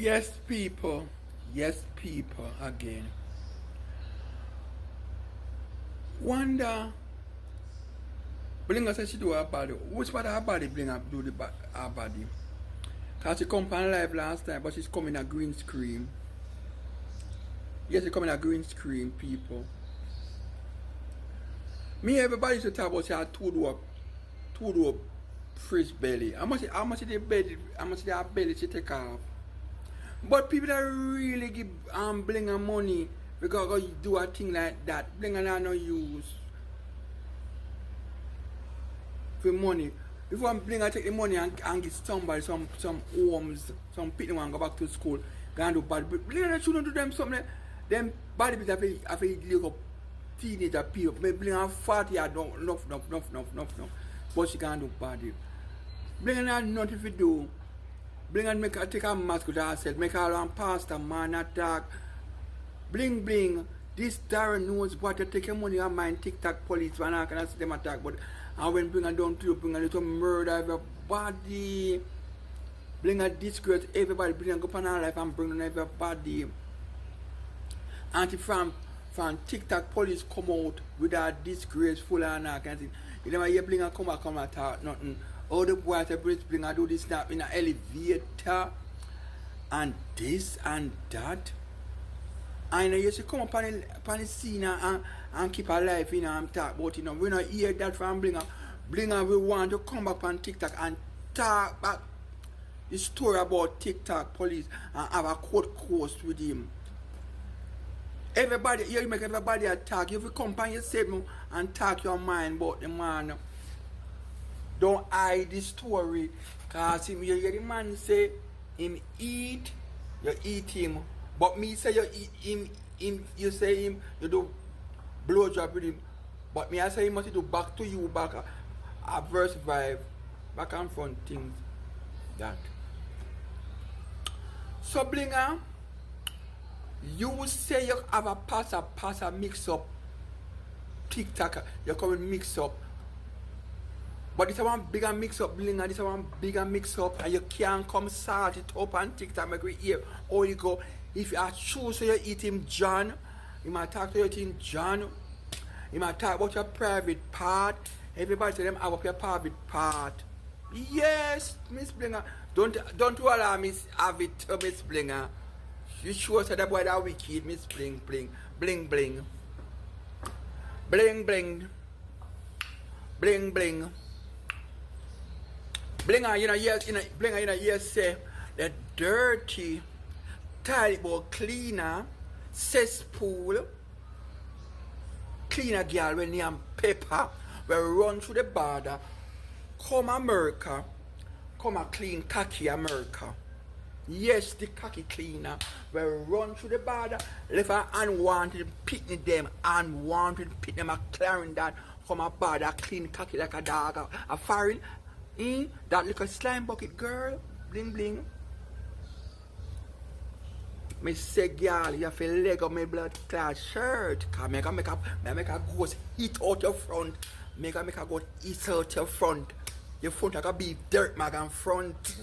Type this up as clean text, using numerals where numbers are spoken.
Yes, people. Yes, people. Again. Wonder. Blinga says she do her body. Which part of her body Blinga do her body? Because she come on live last time, but she's coming a green screen. Yes, she coming a green screen, people. Me, everybody should talk about her two-door fridge belly. How much is the belly? How much is her belly she take off? But people that really give Blinga money because go do a thing like that, Blinga not no use for money. If one Blinga take the money and give somebody some homes, some people want to go back to school, go and do bad. But Blinga shouldn't do them something. Them bad people have to look up teenager people. Maybe Blinga 40 I don't enough. But she can't do bad. Blinga not nothing to do. Blinga make her take a mask with herself, make her run past a man attack. Bling. This Darren knows what to take your money and mind TikTok police when I can see them attack. But and when Blinga down to you, Blinga to murder everybody. Blinga disgrace everybody, Blinga go on her life and bring on everybody. Auntie from TikTok police come out with a disgraceful and I can see. You never hear Blinga come and talk nothing. All the boys say Blinga do this snap in an elevator and this and that. And you should come up on the scene and keep her life, and talk about it. We don't hear that from Blinga. Blinga will want to come back on TikTok and talk back the story about TikTok police and have a court course with him. Everybody, you make everybody attack. If you come on yourself and talk your mind about the man, don't hide the story. Because you hear the man say, him eat, you eat him. But me say you eat him, you say him, you do blow job with him. But me I say he must do back to you, back a verse vibe, back and front things. That. So Blinga, you say you have a pass a mix up TikTok, you come and mix up. But this is one bigger mix up, Blinga, this is one bigger mix up, and you can't come salt it up on TikTok, make we hear how you go. If you are true, so you eat him John, you might talk to you eating John, you might talk about your private part. Everybody tell them about your private part. Yes, Miss Blinga. Don't allow Miss have it to Miss Blinga. You sure say that boy that wicked, Miss Bling. Bling. Blinga, you know, yes, say the dirty terrible cleaner, cesspool, cleaner girl when name Pepper, will run through the border, come America, come a clean khaki America. Yes, the khaki cleaner will run through the border, left her unwanted pitney them, unwanted pitney them a clearing that, come a border, clean khaki like a dog, a foreign, that little slime bucket girl, bling. Me say, girl, you have to leg up my blood clad shirt. Cause make a ghost hit out your front. Make a ghost hit out your front. Your front like a beef dirt mag and front.